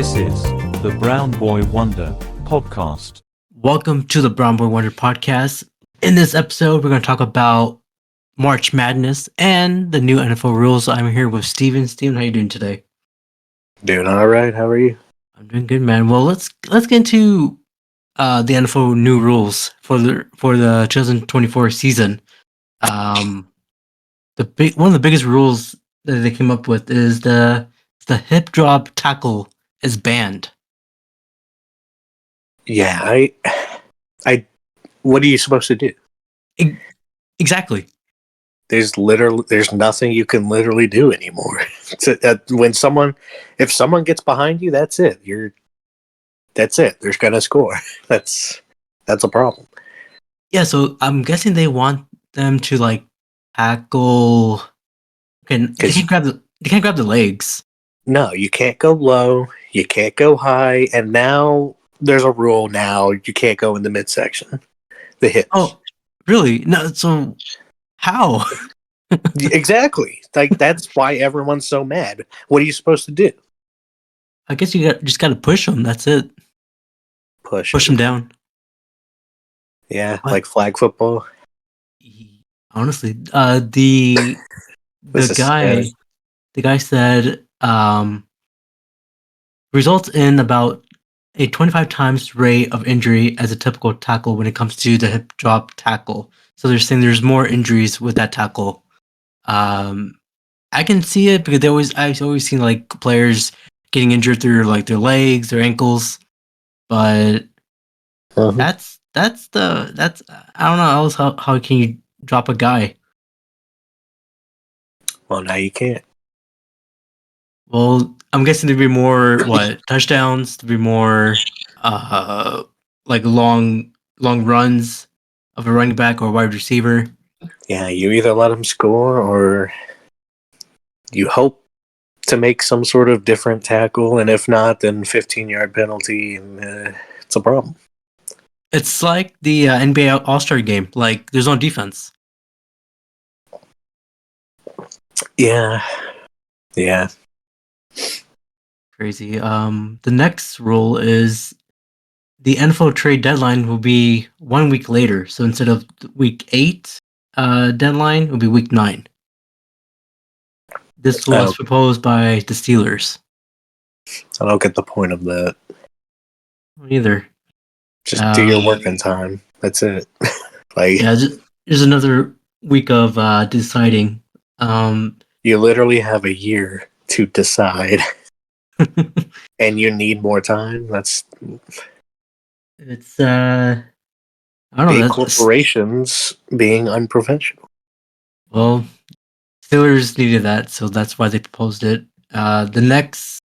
This is the Brown Boy Wonder podcast. Welcome to the Brown Boy Wonder podcast. In this episode, we're going to talk about March Madness and the new NFL rules. I'm here with Steven. Steven, how you doing today? Doing all right. How are you? I'm doing good, man. Well, let's get into the NFL new rules for the 2024 season. One of the biggest rules that they came up with is the hip drop tackle is banned. Yeah, I. What are you supposed to do? Exactly. There's nothing you can literally do anymore. If someone gets behind you, that's it. That's it. They're gonna score. That's a problem. Yeah, so I'm guessing they want them to like tackle. Okay, they can't grab the legs. No, you can't go low. You can't go high. And now there's a rule. Now you can't go in the midsection, the hips. Oh, really? No. So how? Exactly. Like that's why everyone's so mad. What are you supposed to do? I guess you just got to push them. That's it. Push them down. Yeah, What? like flag football. Honestly, the guy said results in about a 25 times rate of injury as a typical tackle when it comes to the hip drop tackle. So they're saying there's more injuries with that tackle. I can see it because I've always seen like players getting injured through like their legs, their ankles, but that's I don't know else how can you drop a guy? Well, now you can't. Well, I'm guessing there'd be more touchdowns, there'd be more like long runs of a running back or wide receiver. Yeah, you either let them score or you hope to make some sort of different tackle, and if not, then 15-yard penalty, and it's a problem. It's like the NBA All-Star game. Like, there's no defense. Yeah. Crazy. The next rule is the NFL trade deadline will be 1 week later. So instead of week 8 deadline, it will be week 9. This was proposed by the Steelers. I don't get the point of that. Neither. Just do your work in time. That's it. There's another week of deciding. You literally have a year to decide, and you need more time. It's I don't know. Big corporations being unprofessional. Well, Steelers needed that, so that's why they proposed it. The next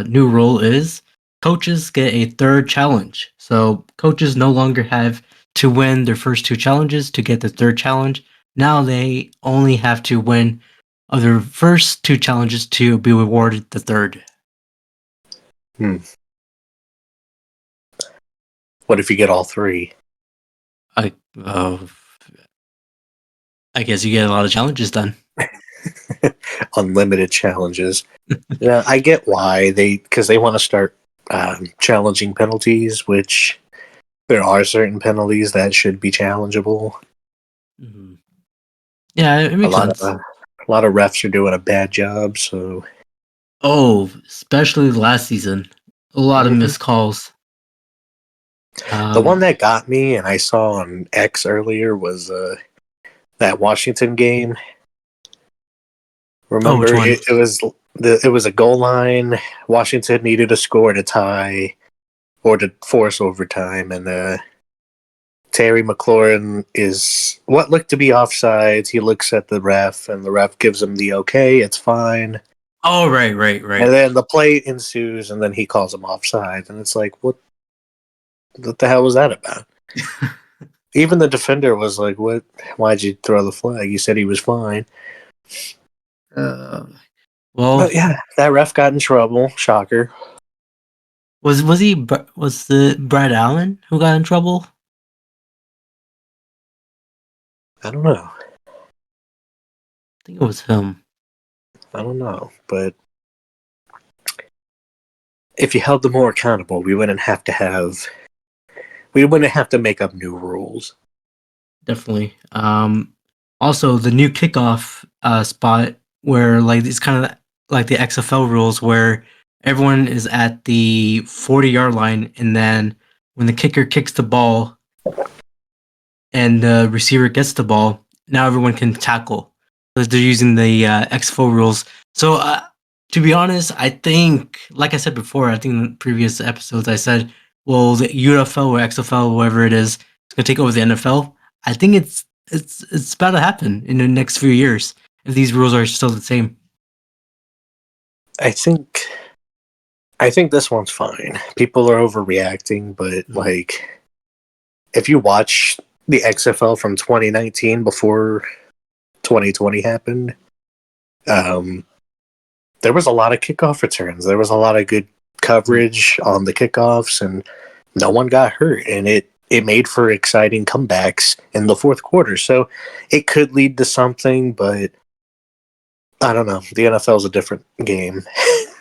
new rule is coaches get a third challenge. So coaches no longer have to win their first 2 challenges to get the third challenge. Now they only have to win of their first 2 challenges to be rewarded the third. What if you get all 3? I guess you get a lot of challenges done. Unlimited challenges. Yeah, I get why because they want to start challenging penalties, which there are certain penalties that should be challengeable. Mm-hmm. Yeah, it makes sense. A lot of refs are doing a bad job, so. Oh, especially last season, a lot of missed calls. The one that got me, and I saw on X earlier, was that Washington game. Remember, it was a goal line. Washington needed a score to tie or to force overtime, and Terry McLaurin is what looked to be offsides. He looks at the ref, and the ref gives him the okay. It's fine. Oh, right. And then the play ensues, and then he calls him offside, and it's like, what the hell was that about? Even the defender was like, "What? Why'd you throw the flag? You said he was fine." But yeah, that ref got in trouble. Shocker. Was the Brad Allen who got in trouble? I don't know. I think it was him. I don't know, but if you held them more accountable, we wouldn't have to make up new rules. Definitely. Also, the new kickoff spot where like it's kind of like the XFL rules where everyone is at the 40-yard line, and then when the kicker kicks the ball and the receiver gets the ball, now everyone can tackle. Because they're using the XFL rules. So, to be honest, I think, like I said before, I think in previous episodes, I said, well, the UFL or XFL, whatever it is going to take over the NFL. I think it's about to happen in the next few years if these rules are still the same. I think this one's fine. People are overreacting, but like, if you watch the XFL from 2019 before 2020 happened, there was a lot of kickoff returns. There was a lot of good coverage on the kickoffs, and no one got hurt, and it made for exciting comebacks in the fourth quarter. So it could lead to something, but I don't know. The NFL is a different game.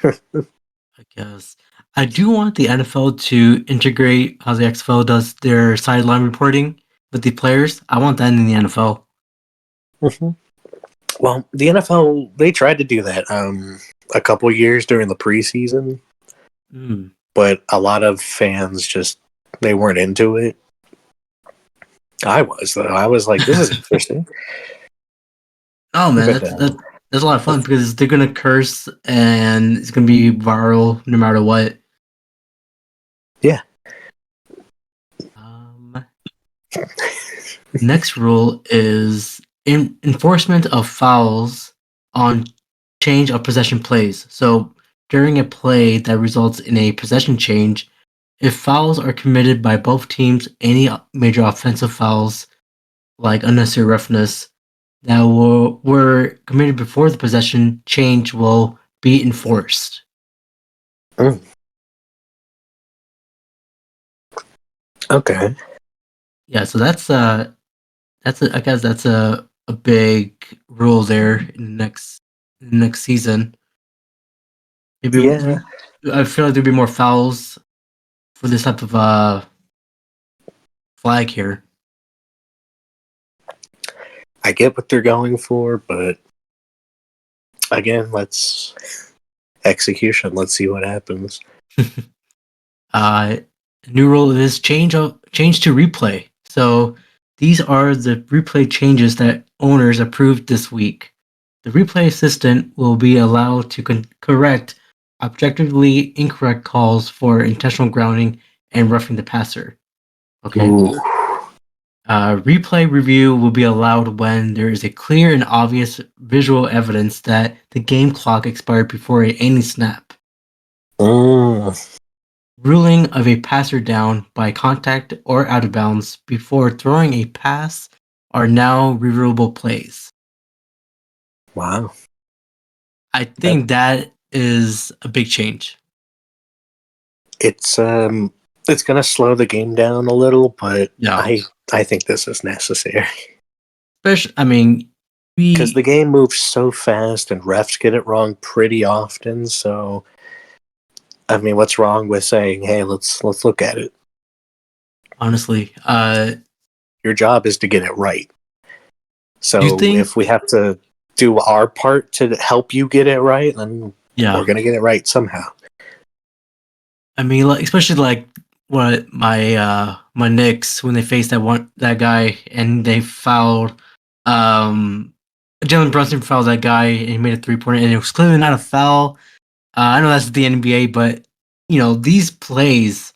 I guess I do want the NFL to integrate how the XFL does their sideline reporting with the players. I want that in the NFL. Mm-hmm. Well, the NFL, they tried to do that a couple years during the preseason, but a lot of fans just, they weren't into it. I was, though. I was like, this is interesting. Oh, man, that's a lot of fun because they're going to curse and it's going to be viral no matter what. Yeah. Next rule is enforcement of fouls on change of possession plays. So during a play that results in a possession change, if fouls are committed by both teams, any major offensive fouls like unnecessary roughness that were committed before the possession change will be enforced. Okay. Yeah, so I guess that's a big rule there in the next season. Maybe Yeah. I feel like there'd be more fouls for this type of flag here. I get what they're going for, but again, execution. Let's see what happens. New rule is change to replay. So these are the replay changes that owners approved this week. The replay assistant will be allowed to correct objectively incorrect calls for intentional grounding and roughing the passer. Okay. Ooh. Replay review will be allowed when there is a clear and obvious visual evidence that the game clock expired before any snap. Ruling of a passer down by contact or out of bounds before throwing a pass are now reviewable plays. Wow. I think that is a big change. It's going to slow the game down a little, but Yeah. I think this is necessary. Especially, I mean, because the game moves so fast and refs get it wrong pretty often. So, I mean, what's wrong with saying, "Hey, let's look at it"? Honestly, your job is to get it right. So if we have to do our part to help you get it right, then we're gonna get it right somehow. I mean, like, especially like what my Knicks when they faced that guy and they fouled Jalen Brunson fouled that guy and he made a 3-pointer and it was clearly not a foul. I know that's the NBA, but you know these plays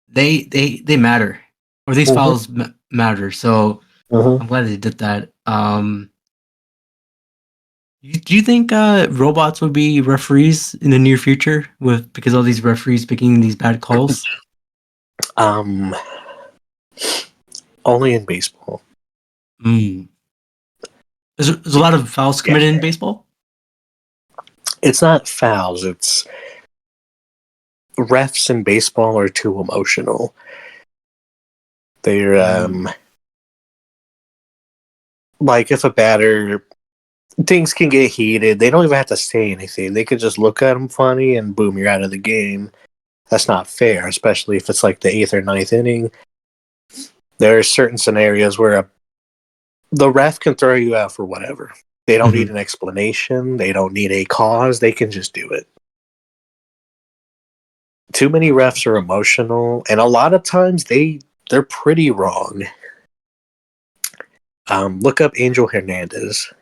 they matter or these fouls matter. So I'm glad they did that. Do you think robots would be referees in the near future because all these referees making these bad calls? Only in baseball. There's a lot of fouls committed in baseball? It's not fouls. It's refs in baseball are too emotional. They're like if a batter things can get heated. They don't even have to say anything. They could just look at them funny and boom, you're out of the game. That's not fair, especially if it's like the 8th or ninth inning. There are certain scenarios where the ref can throw you out for whatever. They don't need an explanation. They don't need a cause. They can just do it. Too many refs are emotional, and a lot of times they're pretty wrong. Look up Angel Hernandez.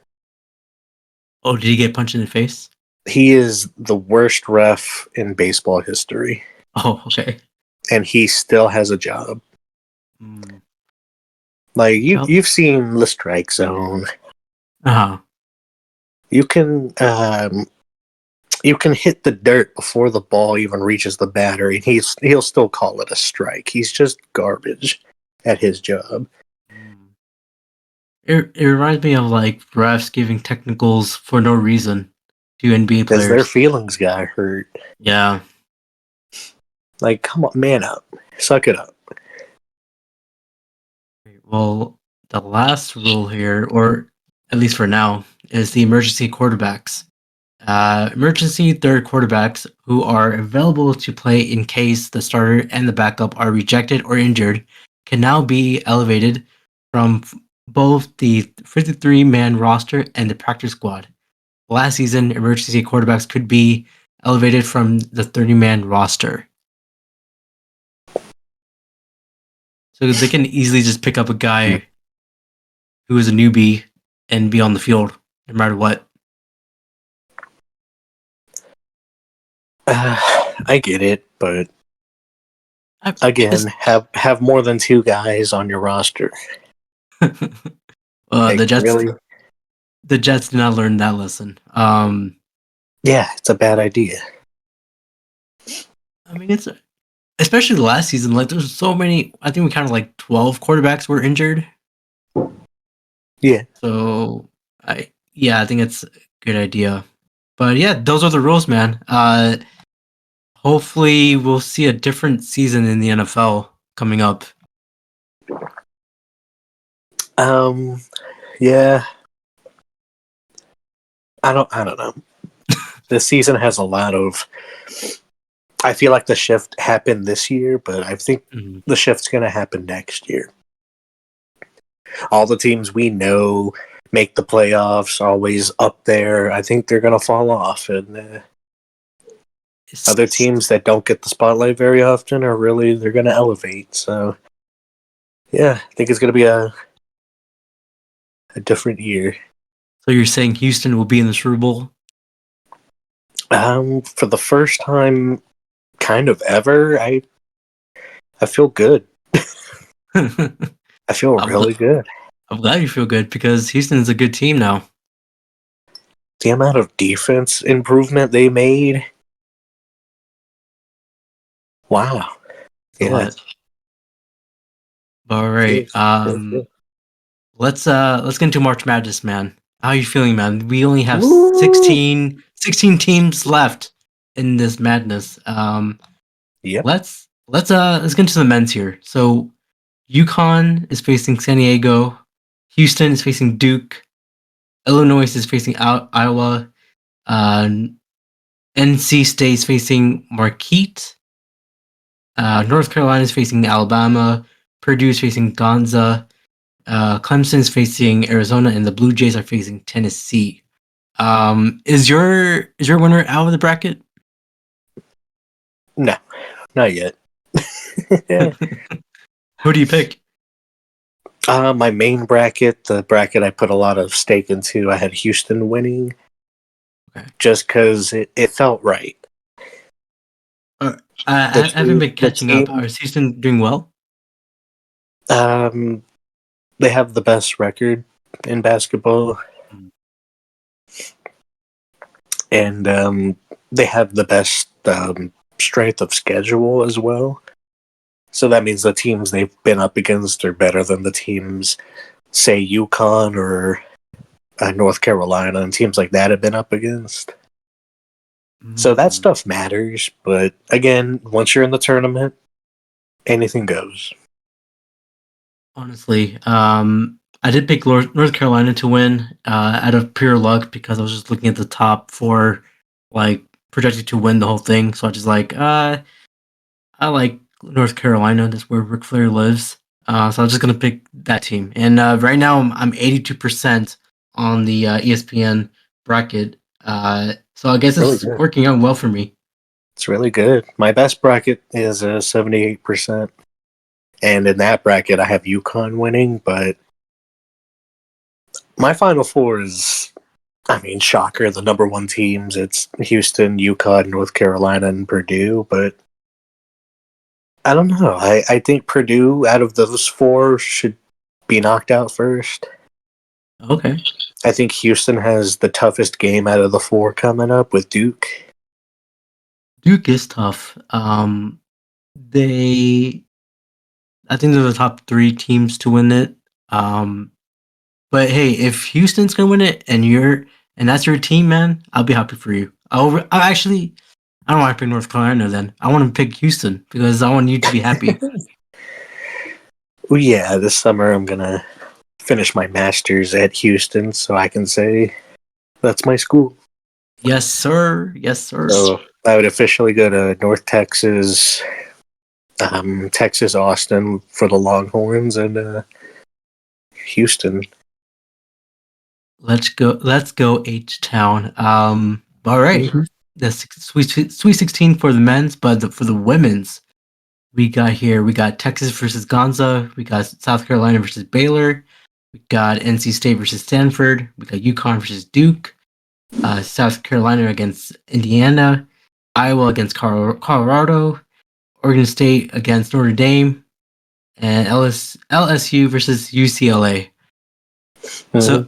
Oh, did he get punched in the face? He is the worst ref in baseball history, Oh, okay. and he still has a job. Mm. Like Well, you've seen the strike zone. uh-huh. You can hit the dirt before the ball even reaches the batter, and he'll still call it a strike. He's just garbage at his job. It reminds me of like refs giving technicals for no reason to NBA Because their players. feelings got hurt. Yeah. Like, come on, man up. Suck it up. Well, the last rule here, or at least for now, is the emergency quarterbacks. Emergency third quarterbacks who are available to play in case the starter and the backup are rejected or injured can now be elevated from both the 53-man roster and the practice squad. Last season, emergency quarterbacks could be elevated from the 30-man roster. So they can easily just pick up a guy who is a newbie and be on the field no matter what. I get it, but I- again, it's- have more than 2 guys on your roster. Like, the Jets, really? the Jets did not learn that lesson. Yeah, it's a bad idea. I mean, it's especially last season. Like, there's so many. I think we counted like 12 quarterbacks were injured. Yeah. So, I think it's a good idea. But yeah, those are the rules, man. Hopefully, we'll see a different season in the NFL coming up. Yeah. I don't know. This season has a lot of. I feel like the shift happened this year, but I think the shift's going to happen next year. All the teams we know make the playoffs, always up there. I think they're going to fall off, and other teams that don't get the spotlight very often are they're going to elevate. So, yeah, I think it's going to be a different year. So you're saying Houston will be in the Super Bowl? For the first time, kind of ever, I feel good. I feel really good. I'm glad you feel good because Houston is a good team now. The amount of defense improvement they made. Wow. Yeah. All right. Let's get into March Madness, man. How are you feeling, man? We only have 16 teams left in this madness. Yep. Let's get into the men's here. So UConn is facing San Diego, Houston is facing Duke, Illinois is facing Iowa, NC State is facing Marquette, North Carolina is facing Alabama, Purdue is facing Gonza, Clemson is facing Arizona, and the Blue Jays are facing Tennessee. Is your winner out of the bracket? No, not yet. Who do you pick? My main bracket, the bracket I put a lot of stake into, I had Houston winning. Okay. Just because it felt right. I haven't been catching up. Is Houston doing well? They have the best record in basketball. And they have the best strength of schedule as well. So that means the teams they've been up against are better than the teams, say, UConn or North Carolina, and teams like that have been up against. So that stuff matters. But again, once you're in the tournament, anything goes. Honestly, I did pick North Carolina to win out of pure luck because I was just looking at the top four, like projected to win the whole thing. So I just like, I like North Carolina. That's where Ric Flair lives. So I was just gonna pick that team. And right now I'm 82% on the ESPN bracket. So I guess Really it's good. working out well for me. It's really good. My best bracket is 78%. And in that bracket, I have UConn winning, but my final four is, I mean, shocker. The number one teams, it's Houston, UConn, North Carolina, and Purdue. But I don't know. I think Purdue, out of those four, should be knocked out first. Okay. I think Houston has the toughest game out of the four coming up with Duke. Duke is tough. They, I think they're the top three teams to win it. But hey, if Houston's gonna win it and that's your team, man, I'll be happy for you. I don't want to pick North Carolina then. I want to pick Houston because I want you to be happy. Well, yeah, this summer I'm going to finish my master's at Houston so I can say that's my school. Yes, sir. Yes, sir. So I would officially go to North Texas, Texas, Austin for the Longhorns, and Houston. Let's go H Town. All right. Mhm. The Sweet 16 for the men's, but for the women's, we got Texas versus Gonza. We got South Carolina versus Baylor. We got NC State versus Stanford. We got UConn versus Duke. South Carolina against Indiana. Iowa against Colorado. Oregon State against Notre Dame. And LSU versus UCLA. Mhm. So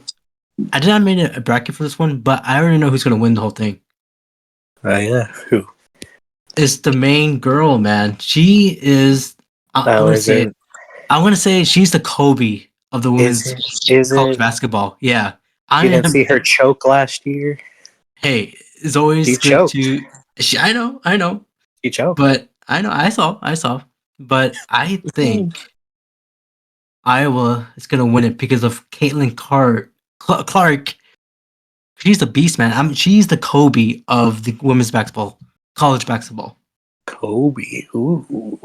I did not make a bracket for this one, but I already know who's going to win the whole thing. Yeah, who? It's the main girl, man. She is. I'm Oh, gonna is say it. it? I'm gonna say she's the Kobe of the Is women's it? Is college it? basketball. Yeah, I You didn't am. see her choke last year? Hey, it's always She good choked. to. I know, She choked. but I know, I saw. But I think Iowa is gonna win it because of Caitlin Clark. She's the beast, man. She's the Kobe of the women's basketball, college basketball. Kobe. Ooh.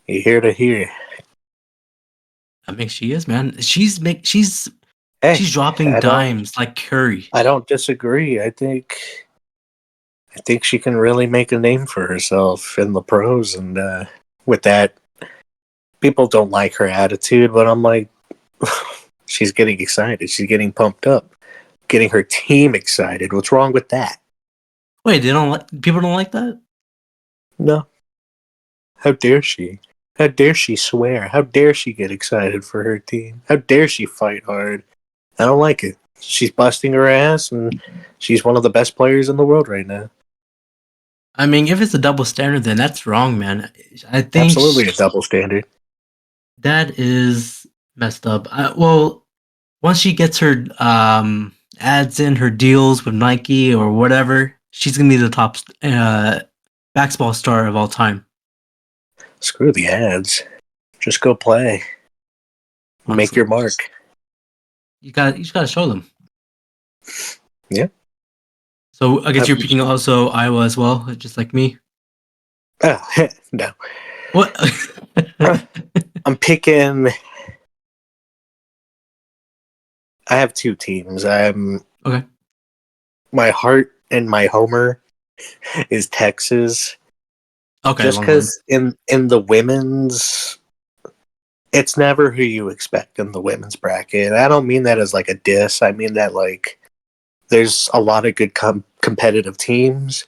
You hear to hear. I mean, she is, man. She's Hey, she's dropping dimes like Curry. I don't disagree. I think she can really make a name for herself in the pros, and with that, people don't like her attitude, but I'm like, she's getting excited. She's getting pumped up, getting her team excited. What's wrong with that? Wait, people don't like that? No. How dare she? How dare she swear? How dare she get excited for her team? How dare she fight hard? I don't like it. She's busting her ass, and she's one of the best players in the world right now. I mean, if it's a double standard, then that's wrong, man. I think Absolutely a double standard. that is messed up. Well, once she gets her ads in her deals with Nike or whatever, she's gonna be the top basketball star of all time. Screw the ads. Just go play. Make Honestly. your mark. You just gotta show them. Yeah. So I guess you're picking also Iowa as well, just like me. Oh, no. What? I'm picking. I have two teams. Okay. My heart and my homer is Texas. Okay. Just because in the women's, it's never who you expect in the women's bracket. I don't mean that as like a diss. I mean that like there's a lot of good competitive teams.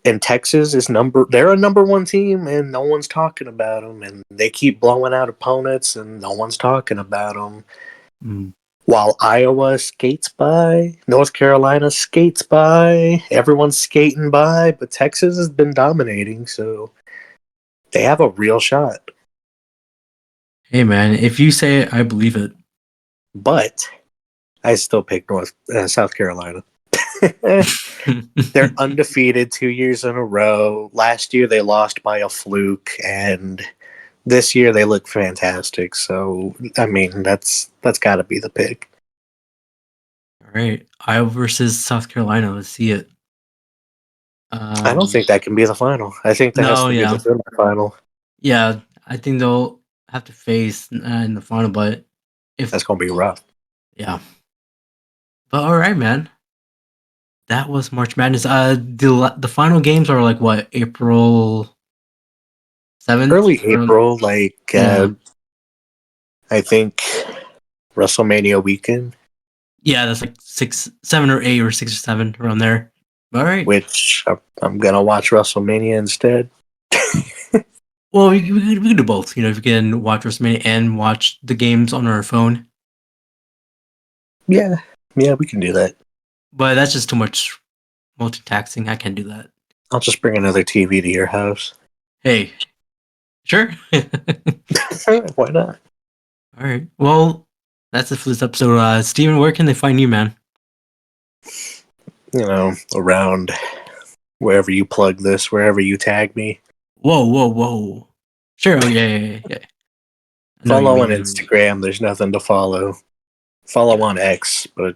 And Texas is they're a number one team, and no one's talking about them. And they keep blowing out opponents, and no one's talking about them. Mm. While Iowa skates by, North Carolina skates by, everyone's skating by, but Texas has been dominating, so they have a real shot. Hey man, if you say it, I believe it. But I still pick South Carolina. They're undefeated 2 years in a row. Last year they lost by a fluke, and this year they look fantastic. So I mean, that's got to be the pick. All right, Iowa versus South Carolina. Let's see it. I don't think that can be the final. I think that has No, to be the yeah, semifinal. yeah. I think they'll have to face in the final, but if That's gonna be rough. yeah. But all right, man. That was March Madness. The final games are like what, April 7th? Early April, like Yeah, I think WrestleMania weekend, yeah. That's like 6, 7, or 8, or 6 or 7 around there. All right. which I'm gonna watch WrestleMania instead. Well, we can do both. You know, if you can watch WrestleMania and watch the games on our phone, Yeah, we can do that. but that's just too much multitasking. I can't do that. I'll just bring another TV to your house. Hey, sure. Why not? All right. Well, that's it for this episode. Steven, where can they find you, man? You know, around wherever you plug this, wherever you tag me. Whoa, whoa, whoa. Sure. Oh, yeah. I know what you Follow on mean. Instagram. There's nothing to follow. Follow on X, but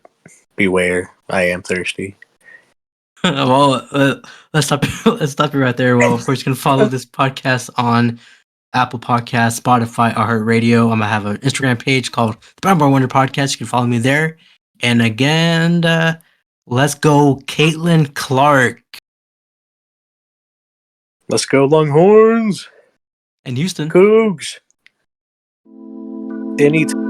beware, I am thirsty. Well, let's stop. Let's stop you right there. Well, of course, you can follow this podcast on Apple Podcasts, Spotify, iHeartRadio. I'm gonna have an Instagram page called the Brown Boy Wonder Podcast. You can follow me there. And again, let's go, Caitlin Clark Let's go, Longhorns! and Houston. Cougs! Anytime.